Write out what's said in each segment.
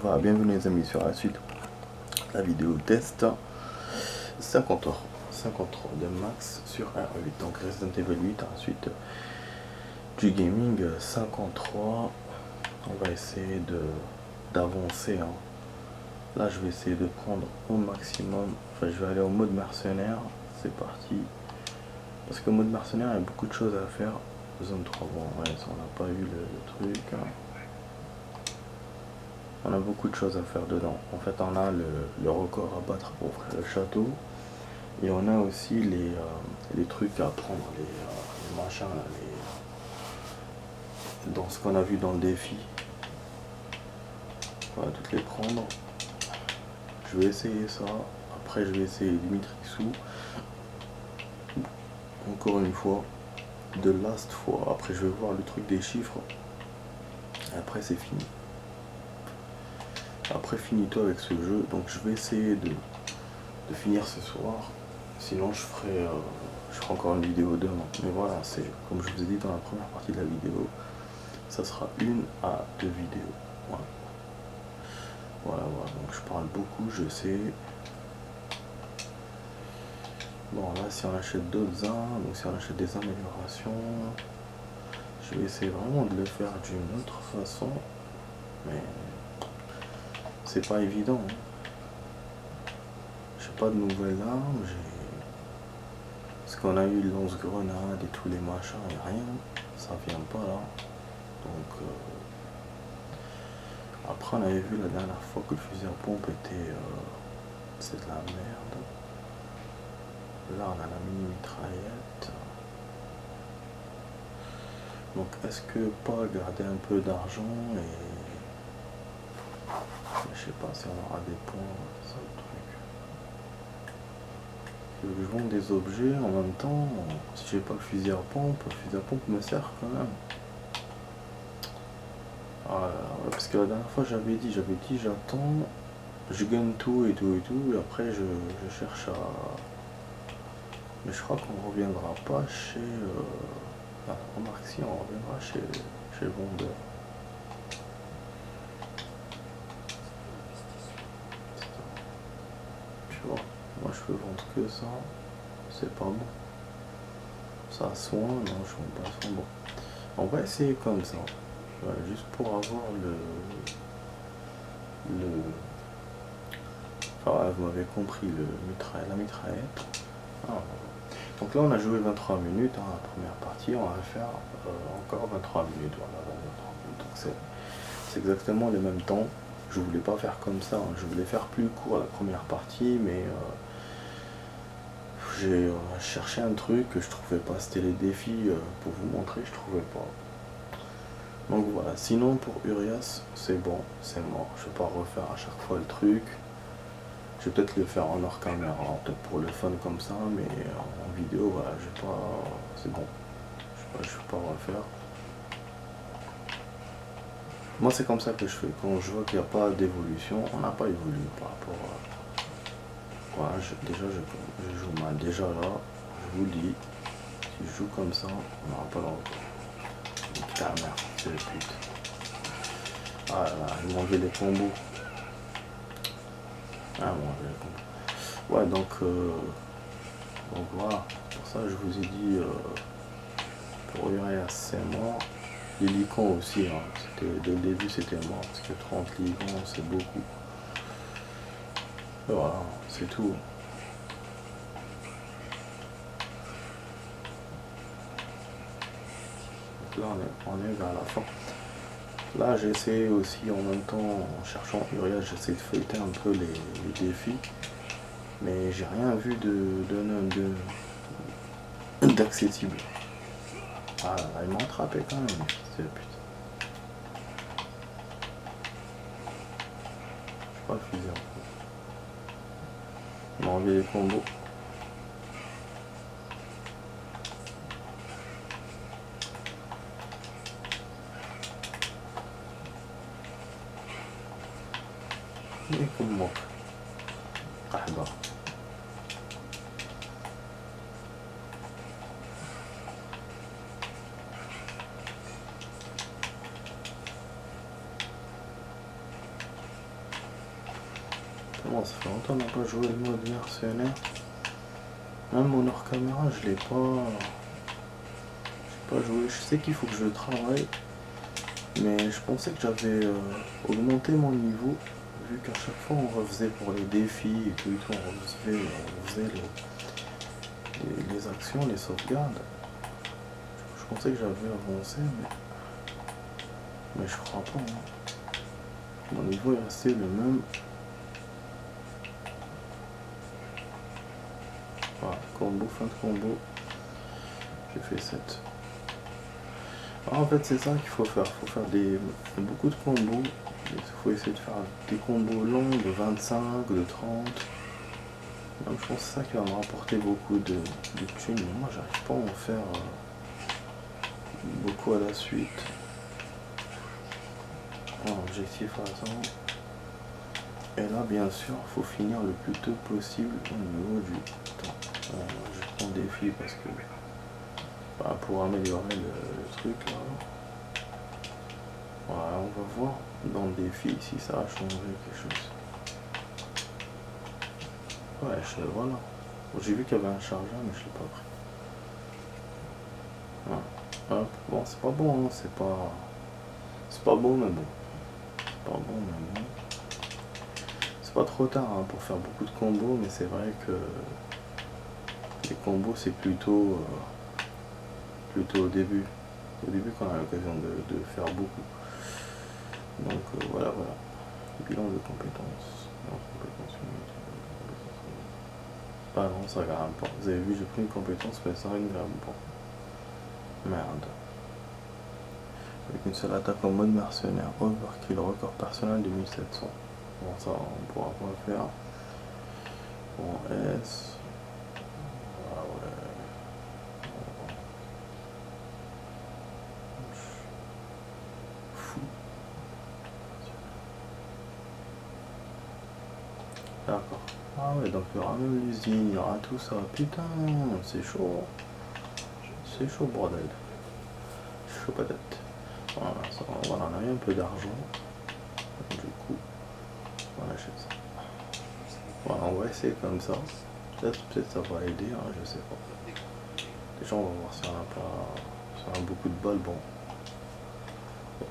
Voilà, bienvenue les amis sur la suite. La vidéo test 50 heures. 50 heures de max sur R8. Donc Resident Evil 8, ensuite du gaming 53. On va essayer d'avancer. Hein. Là je vais essayer de prendre au maximum. Enfin je vais aller au mode mercenaire. C'est parti. Parce que mode mercenaire il y a beaucoup de choses à faire. Zone 3, bon ouais, ça on n'a pas eu le truc. Hein. On a beaucoup de choses à faire dedans. En fait, on a le record à battre pour ouvrir le château. Et on a aussi les trucs à prendre, les machins, là, dans ce qu'on a vu dans le défi. On va toutes les prendre. Je vais essayer ça. Après, je vais essayer Dimitrixou. Encore une fois. De last fois. Après, je vais voir le truc des chiffres. Et après, c'est fini. Après, finis-toi avec ce jeu. Donc, je vais essayer de finir ce soir. Sinon, je ferai encore une vidéo demain. Mais voilà, c'est comme je vous ai dit dans la première partie de la vidéo. Ça sera 1 à 2 vidéos. Voilà. Voilà. Donc, je parle beaucoup, je sais. Bon, là, si on achète d'autres armes, donc si on achète des améliorations, je vais essayer vraiment de le faire d'une autre façon. Mais c'est pas évident. Hein. J'ai pas de nouvelles armes, parce qu'on a eu le lance-grenade et tous les machins et rien, ça vient pas là. Donc après on avait vu la dernière fois que le fusil à pompe était c'est de la merde. Là on a la mini mitraillette. Donc est-ce que pas garder un peu d'argent et je sais pas si on aura des points, ça le truc. Je vends des objets en même temps, si j'ai pas le fusil à pompe me sert quand même. Ah, parce que la dernière fois j'avais dit j'attends, je gagne tout et tout, et après je cherche à... Mais je crois qu'on reviendra pas chez... remarque si on reviendra chez le vendeur. Tu vois, moi je peux vendre que ça, c'est pas bon. Ça a soin, non je vends pas soin, bon. On va essayer comme ça, juste pour avoir enfin vous m'avez compris, la mitraillette. Ah, donc là on a joué 23 minutes, hein, la première partie, on va faire encore 23 minutes, voilà, 23 minutes. Donc c'est exactement le même temps. Je voulais pas faire comme ça, hein. Je voulais faire plus court la première partie, mais j'ai cherché un truc que je trouvais pas, c'était les défis pour vous montrer, je trouvais pas. Donc voilà, sinon pour Urias, c'est bon, c'est mort, je vais pas refaire à chaque fois le truc. Je vais peut-être le faire en hors caméra, peut-être pour le fun comme ça, mais en vidéo, voilà, je vais pas... c'est bon, je vais pas refaire. Moi c'est comme ça que je fais, quand je vois qu'il n'y a pas d'évolution, on n'a pas évolué par rapport à... Voilà, déjà je joue mal, déjà là, je vous le dis, si je joue comme ça, on n'aura pas le record. Putain merde, c'est le pute. Ah là, ils m'ont enlevé les combos. Ah, ils m'ont enlevé les combos. Ouais, donc voilà, pour ça je vous ai dit, pour Urias c'est mort. Les licans aussi, hein. Dès le début c'était mort, parce que 30 licans c'est beaucoup. Et voilà, c'est tout. Donc là on est vers la fin. Là j'ai essayé aussi en même temps, en cherchant Urias, j'essaie de feuilleter un peu les défis. Mais j'ai rien vu d'accessible. Ah là, ils m'ont attrapé quand même, c'est putain. Je sais pas le fusil en fait. Ils m'ont enlevé les combos. Et comme moi. Ah bah. Bon, ça fait longtemps qu'on n'a pas joué le mode mercenaire. Même mon hors caméra, je l'ai pas joué. Je sais qu'il faut que je travaille, mais je pensais que j'avais augmenté mon niveau, vu qu'à chaque fois on refaisait pour les défis et tout, on faisait les actions, les sauvegardes. Je pensais que j'avais avancé, mais je crois pas. Hein. Mon niveau est resté le même. Voilà, combo, fin de combo. J'ai fait 7. En fait, c'est ça qu'il faut faire. Il faut faire beaucoup de combos. Il faut essayer de faire des combos longs de 25, de 30. Donc, je pense que c'est ça qui va me rapporter beaucoup de thunes. Mais moi, j'arrive pas à en faire beaucoup à la suite. Objectif à temps. Et là, bien sûr, il faut finir le plus tôt possible au niveau du temps. Je prends le défi parce que pour améliorer le truc là. Voilà, on va voir dans le défi si ça a changé quelque chose. Ouais, voilà. J'ai vu qu'il y avait un chargeur, mais je l'ai pas pris. Voilà. Hop. Bon, c'est pas bon, hein. C'est pas bon, mais bon. C'est pas bon, mais bon. C'est pas trop tard hein, pour faire beaucoup de combos, mais c'est vrai que les combos c'est plutôt au début. Au début quand on a l'occasion de faire beaucoup. Donc voilà. Bilan de compétences. Ah non, ça grimpe pas. Vous avez vu, j'ai pris une compétence, mais ça ne grimpe pas. Merde. Avec une seule attaque en mode mercenaire. Overkill, record personnel de 1700. Bon, ça, on pourra pas le faire. Bon, S. Ah ouais. Fou. D'accord. Ah ouais, donc il y aura même l'usine, il y aura tout ça. Putain, c'est chaud. C'est chaud, bordel. Chaud patate. Voilà, ça, voilà, on a eu un peu d'argent. Du coup, on achète ça. Voilà, on va essayer comme ça. Peut-être ça va aider, hein, je sais pas. Déjà, on va voir si on a beaucoup de balles. Bon,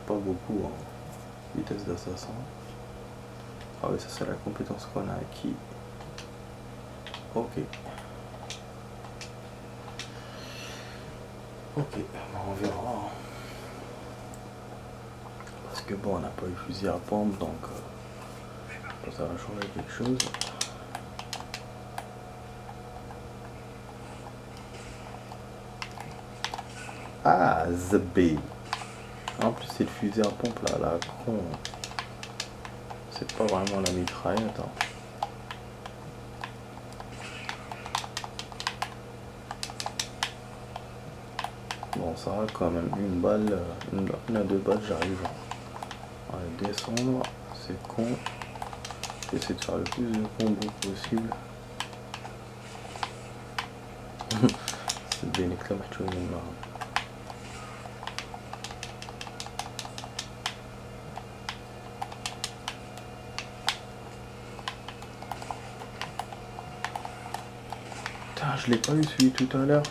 pas beaucoup. Hein. Vitesse d'assassin. Ah oui, ça c'est la compétence qu'on a acquis. Ok. Ok, on verra. Parce que bon, on n'a pas eu fusil à pompe, donc ça va changer quelque chose. Ah, ZB. En plus, c'est le fusil à pompe là, la con. C'est pas vraiment la mitraillette. Hein. Bon, ça va quand même. Une balle, une à deux balles, j'arrive à descendre. C'est con. J'essaie de faire le plus de combos possible. C'est bien exclamation marre. Putain, je l'ai pas eu celui tout à l'heure.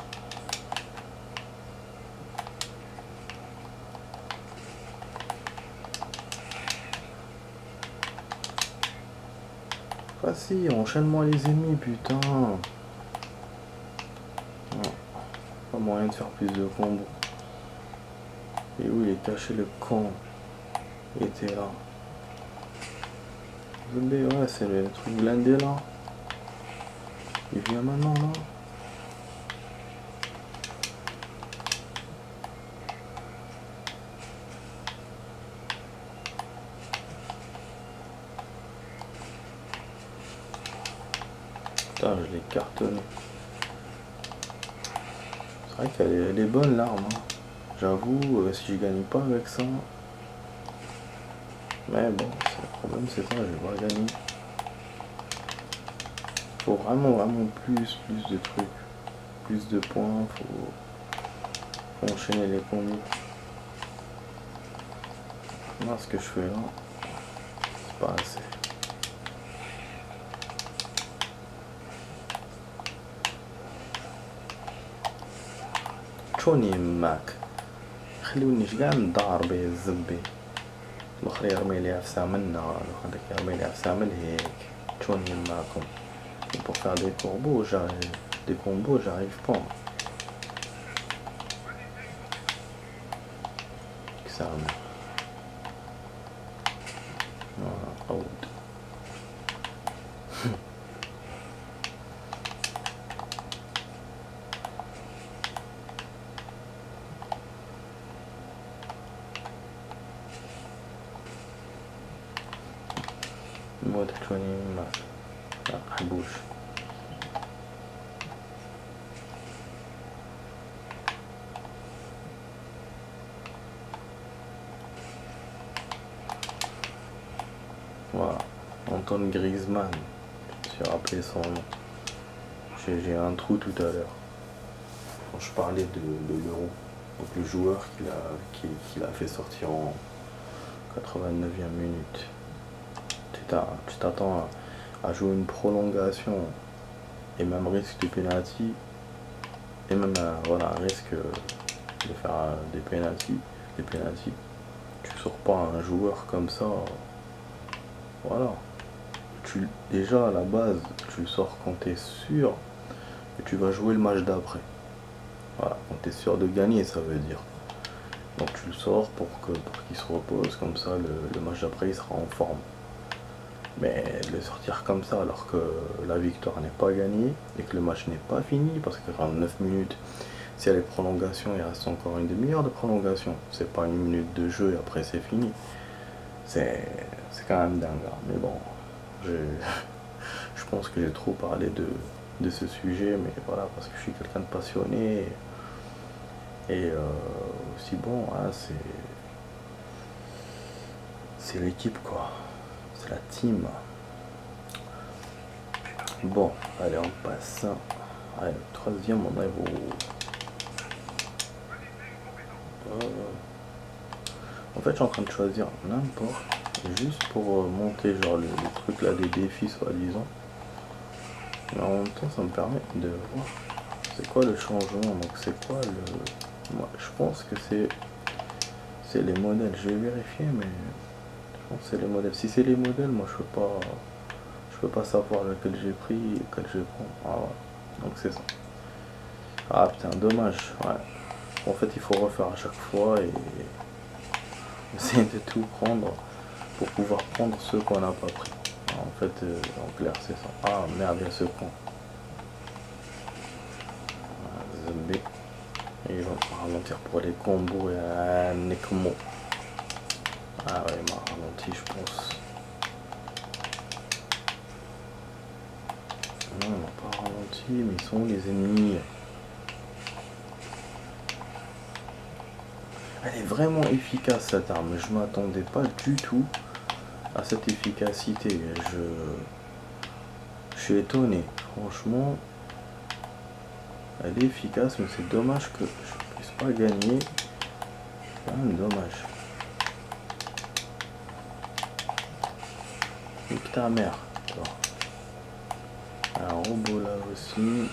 Ah si, enchaîne-moi les ennemis, putain. Non. Pas moyen de faire plus de combos. Et où il est caché le con? Il était là. Zombie, ouais, c'est le truc blindé là. Il vient maintenant là. Putain, je l'ai cartonné. C'est vrai qu'elle est bonne l'arme. Hein. J'avoue, si je gagne pas avec ça. Mais bon, le problème c'est ça, je vais pas gagner. Faut vraiment plus de trucs. Plus de points, faut enchaîner les combos. Là, ce que je fais là, c'est pas assez. تشوني معك خلوني كاع ندار بيه الزبي الاخر يرمي ليها في سامنا هذاك يرمي ليها في سامل هيك تشوني معكم pour faire des combos j'arrive pas ça out مود تشوني ما حبوش voilà Antoine Griezmann je me suis rappelé son nom j'ai un trou tout à l'heure quand je parlais de l'Euro donc le joueur qu'il a fait sortir en 89e minute tu t'attends à jouer une prolongation et même risque de penalty et même voilà un risque de faire des penalty tu sors pas un joueur comme ça voilà déjà à la base tu le sors quand tu es sûr que tu vas jouer le match d'après voilà quand tu es sûr de gagner ça veut dire donc tu le sors pour qu'il se repose comme ça le match d'après il sera en forme mais de le sortir comme ça alors que la victoire n'est pas gagnée et que le match n'est pas fini parce que 49 minutes si il y a les prolongations il reste encore une demi-heure de prolongation c'est pas une minute de jeu et après c'est fini c'est quand même dingue mais bon je pense que j'ai trop parlé de ce sujet mais voilà parce que je suis quelqu'un de passionné et aussi bon hein, c'est l'équipe quoi c'est la team bon allez on passe allez le troisième on arrive en fait je suis en train de choisir n'importe juste pour monter genre le truc là des défis soi-disant mais en même temps ça me permet de voir c'est quoi le changement donc c'est quoi le moi je pense que c'est les modèles je vais vérifier mais je pense que c'est les modèles si c'est les modèles moi je peux pas savoir lequel j'ai pris et lequel je prends ah ouais donc c'est ça ah putain dommage ouais en fait il faut refaire à chaque fois et essayer de tout prendre pour pouvoir prendre ceux qu'on n'a pas pris. En fait, en clair, c'est ça. Ah merde, il y a ce con. Zambé. Et il va ralentir pour les combos et un Nekmo. Ah ouais, il m'a ralenti, je pense. Non, il m'a pas ralenti, mais ils sont où les ennemis? Elle est vraiment efficace cette arme, je m'attendais pas du tout à cette efficacité, je suis étonné, franchement, elle est efficace mais c'est dommage que je puisse pas gagner, c'est quand même dommage. Nique ta mère, un robot là aussi.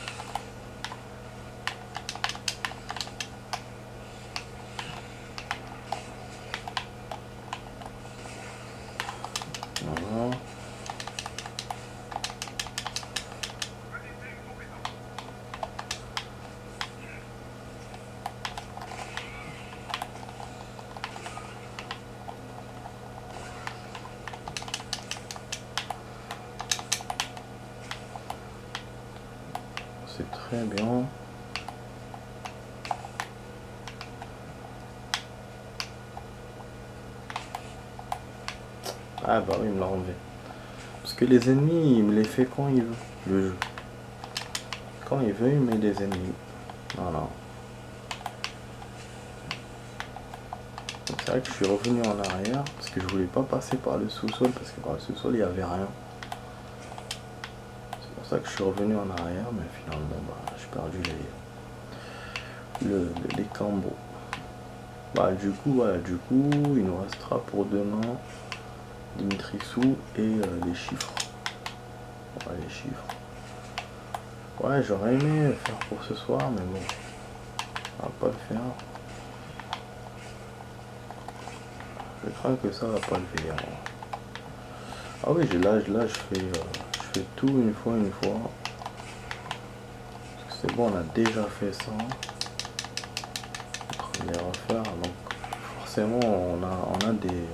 Voilà. C'est très bien. Ah bah oui, il me l'a enlevé. Parce que les ennemis, il me les fait quand il veut, le jeu. Quand il veut, il met des ennemis. Voilà. C'est vrai que je suis revenu en arrière, parce que je voulais pas passer par le sous-sol, parce que par le sous-sol, il n'y avait rien. C'est pour ça que je suis revenu en arrière, mais finalement, bah, j'ai perdu les combos. Bah du coup, voilà, il nous restera pour demain Dimitrissou et les chiffres. Ouais, les chiffres. Ouais, j'aurais aimé faire pour ce soir, mais bon. Ça va pas le faire. Je crains que ça va pas le faire. Ah oui, là je fais tout une fois. Parce que c'est bon, on a déjà fait ça. On va les refaire. Donc forcément on a des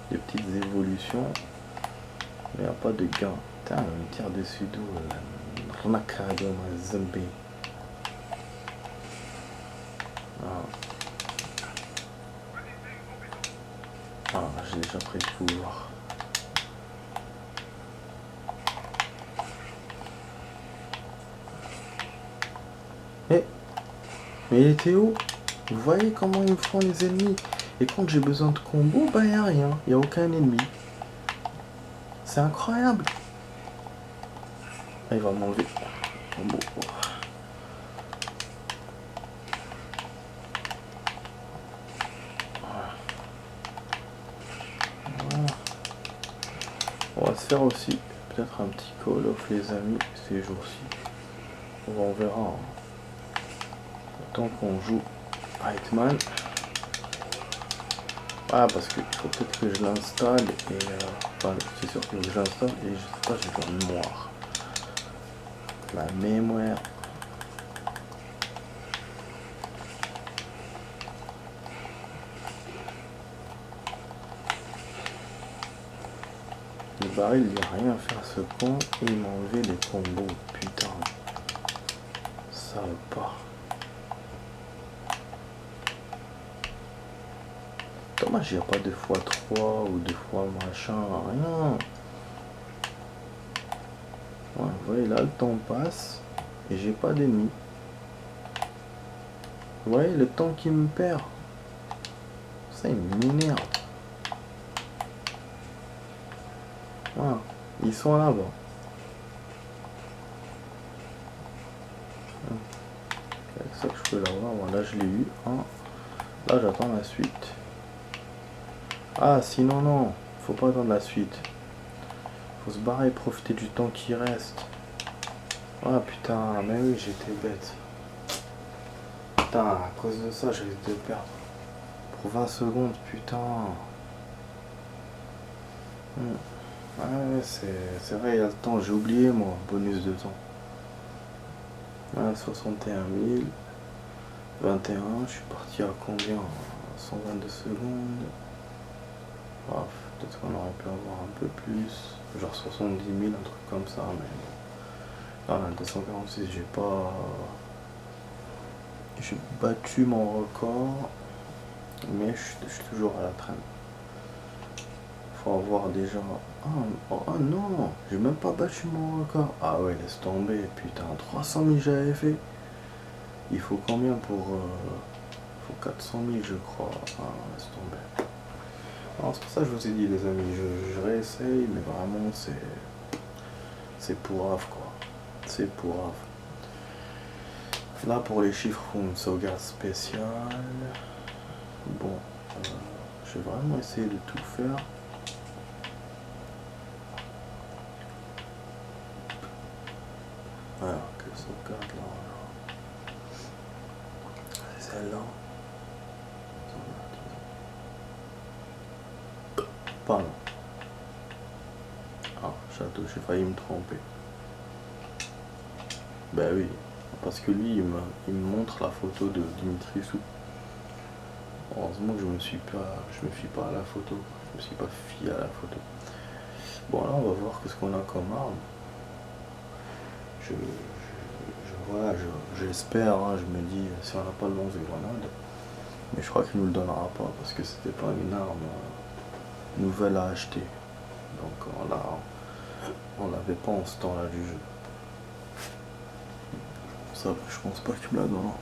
petites évolutions. Mais il n'y a pas de gain. Putain, elle me tire dessus d'eau. On a carré ma zombie. Ah, j'ai déjà pris le pouvoir. Mais il était où? Vous voyez comment ils me font les ennemis? Et quand j'ai besoin de combo, bah y a rien. Y a aucun ennemi. C'est incroyable. Ah, il va m'enlever. Bon. Voilà. On va se faire aussi peut-être un petit call off les amis ces jours-ci. On verra. Hein. Tant qu'on joue Hitman. Ah, parce qu'il faut peut-être que je l'installe et enfin, c'est sûr que je l'installe et je sais pas, j'ai de la mémoire. La mémoire. Le baril il n'y a rien à faire à ce con et il m'a enlevé les combos. Putain. Ça va pas. Dommage, il n'y a pas 2x3 ou 2 fois machin, rien. Ouais, vous voyez là le temps passe et j'ai pas d'ennemis. Vous voyez le temps qui me perd. Ça il m'énerve. Voilà, ils sont là-bas. C'est ça que je peux l'avoir. Voilà, je l'ai eu. Hein. Là j'attends la suite. Ah sinon non, faut pas attendre la suite. Faut se barrer et profiter du temps qui reste. Ah putain, mais oui j'étais bête. Putain, à cause de ça je risque de perdre. Pour 20 secondes, putain. Ouais, c'est vrai, il y a le temps, j'ai oublié moi, bonus de temps. Ah, 61 000. 21, je suis parti à combien? 122 secondes. Ah, peut-être qu'on aurait pu avoir un peu plus. Genre 70 000, un truc comme ça, mais. Là, on a 246, j'ai pas. J'ai battu mon record. Mais je suis toujours à la traîne. Faut avoir déjà. Ah non, j'ai même pas battu mon record. Ah ouais, laisse tomber, putain, 300 000 j'avais fait. Il faut combien pour. Il faut 400 000 je crois. Ah, laisse tomber. Alors c'est pour ça que je vous ai dit les amis, je réessaye, mais vraiment c'est pourrave quoi. C'est pourrave. Là pour les chiffres, il faut une sauvegarde spéciale. Bon, je vais vraiment essayer de tout faire. Alors, quelle sauvegarde là? C'est celle-là. Pardon. Ah, château, j'ai failli me tromper. Ben oui, parce que lui, il me montre la photo de Dimitri Sou. Heureusement que je me fie pas à la photo. Je me suis pas fié à la photo. Bon, là, on va voir ce qu'on a comme arme. Voilà, j'espère, hein, je me dis, si on n'a pas le lance-grenade, mais je crois qu'il nous le donnera pas parce que c'était pas une arme nouvelle à acheter. Donc on l'avait pas en ce temps-là du jeu. Ça, je pense pas qu'il me la donnera.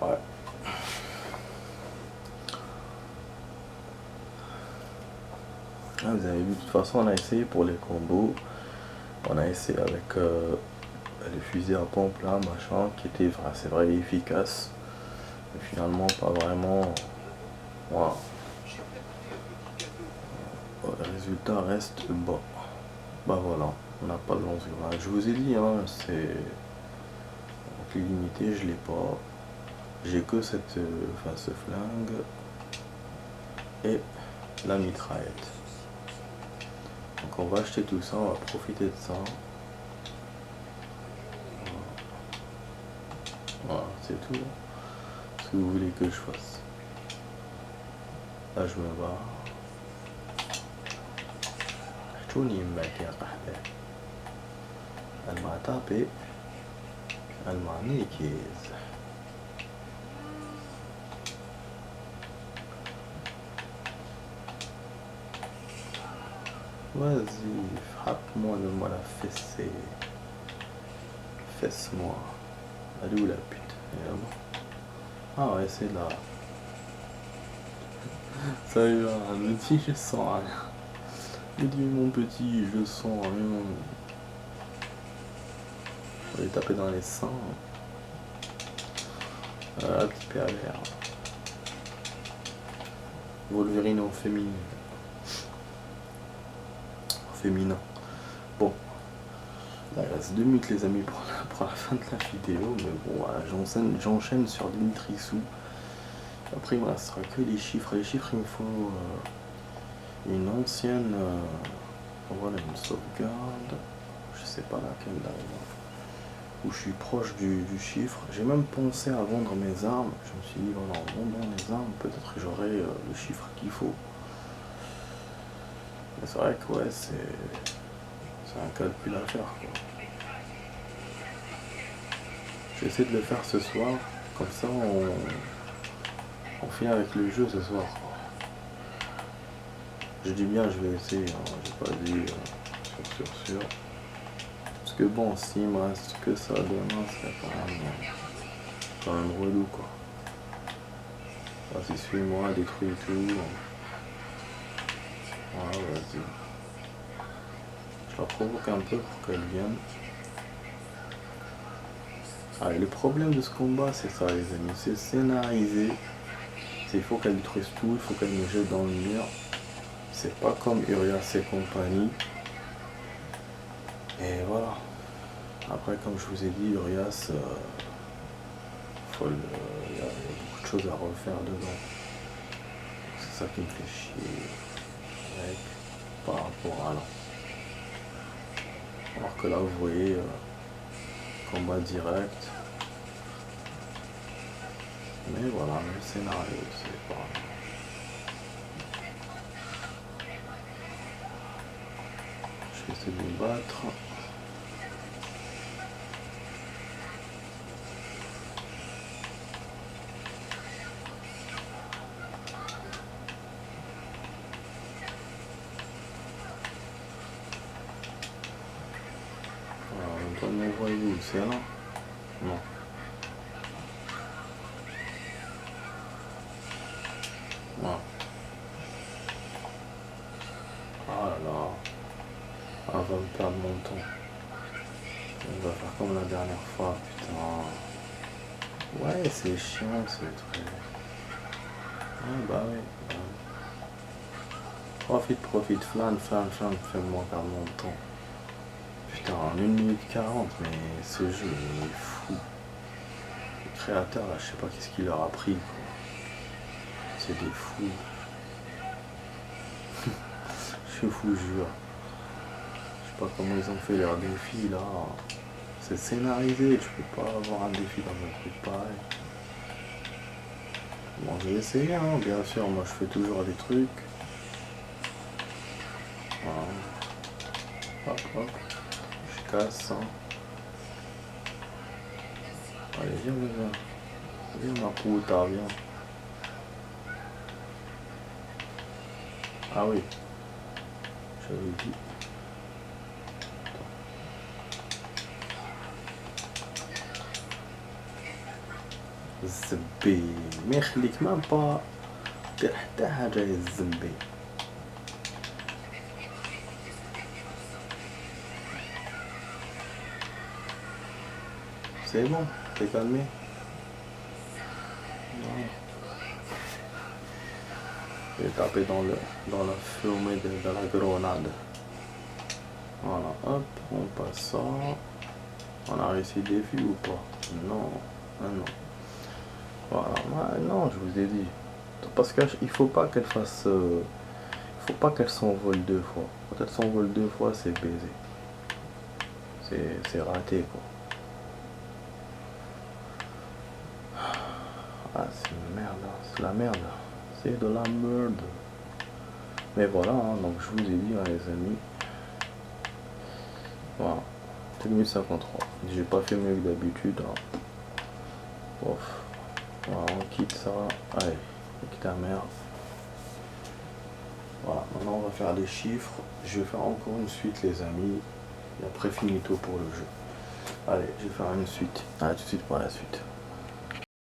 Ouais. Ah, vous avez vu, de toute façon on a essayé pour les combos. On a essayé avec les fusils à pompe là, machin, qui étaient, c'est vrai, efficaces. Mais finalement pas vraiment. Voilà. le résultat reste bas. Bah voilà, on n'a pas de lance grenade. Je vous ai dit, hein, c'est limité, je l'ai pas. J'ai que cette, ce flingue et la mitraillette. Donc on va acheter tout ça, on va profiter de ça. Voilà, c'est tout. Ce que vous voulez que je fasse. Là je me barre. Elle m'a tapé. Elle m'a niqué. Vas-y, frappe-moi de moi la fessée. Fesse-moi. Elle est où la pute? Elle est là-bas. Ah ouais, c'est là. Ça y va, elle me dit je sens rien. Elle me dit mon petit, je sens rien. On va les taper dans les seins. Ah, petit pervers. Wolverine en féminin. Féminin. Bon. Là, il reste 2 minutes les amis pour la fin de la vidéo. Mais bon, voilà, j'enchaîne sur Dimitrissou. Après il me restera que les chiffres. Les chiffres il me faut une ancienne. Voilà une sauvegarde. Je sais pas laquelle d'ailleurs. Où je suis proche du chiffre. J'ai même pensé à vendre mes armes. Je me suis dit voilà, en vendant les armes, peut-être que j'aurai le chiffre qu'il faut. Mais c'est vrai que ouais, c'est un calcul à faire quoi. J'essaie de le faire ce soir, comme ça on finit avec le jeu ce soir. Je dis bien je vais essayer, hein, j'ai pas dit sûr. Parce que bon, s'il me reste que ça demain, c'est quand même relou quoi. Vas-y, suis-moi, détruis tout. Voilà, vas-y. Je la provoque un peu pour qu'elle vienne. Ah, et le problème de ce combat, c'est ça les amis, c'est scénarisé. Il faut qu'elle détruise tout, il faut qu'elle me jette dans le mur. C'est pas comme Urias et compagnie. Et voilà. Après, comme je vous ai dit, Urias, il y a beaucoup de choses à refaire dedans. C'est ça qui me fait chier avec, par rapport à là. Alors que là, vous voyez, combat direct. Mais voilà, le scénario, c'est pas... Je vais essayer de me battre. On doit m'envoyer où? C'est là? Non. Voilà. Ah là là. Ah, on va me perdre mon temps. On va faire comme la dernière fois, putain. Ouais, c'est chiant ce truc. Ah bah oui. Profite, flan, fais-moi perdre mon temps. Putain, en 1 minute 40, mais ce jeu est fou. Les créateurs, là, je sais pas qu'est-ce qu'il leur a pris. C'est des fous. Je suis fou, je jure. Je sais pas comment ils ont fait leur défi, là. C'est scénarisé, tu peux pas avoir un défi dans un truc pareil. Bon, j'ai essayé, hein, bien sûr, moi je fais toujours des trucs. Voilà. Hop, je casse. Hein. Allez, viens. Viens ma puta, viens. Ah oui. J'avais dit. الزبي ما يخليك ما با دير حتى حاجة يا الزبي. C'est bon, t'es calmé? Non. Je vais taper dans la fumée de la grenade. Voilà, hop, on passe ça. On a réussi le défi ou pas? Non, ah non. Voilà, non, je vous ai dit. Parce qu'il faut pas qu'elle fasse... faut pas qu'elle s'envole deux fois. Quand elle s'envole deux fois, c'est baisé. C'est raté, quoi. Ah, c'est une merde, hein. C'est la merde. C'est de la merde. Mais voilà, hein, donc je vous ai dit, hein, les amis. Voilà. 2053. J'ai pas fait mieux que d'habitude. Hein. Ouf. Voilà, on quitte ça. Allez, quitte ta mère. Voilà, maintenant on va faire les chiffres. Je vais faire encore une suite, les amis. Et après, finito pour le jeu. Allez, je vais faire une suite. À tout de suite pour la suite.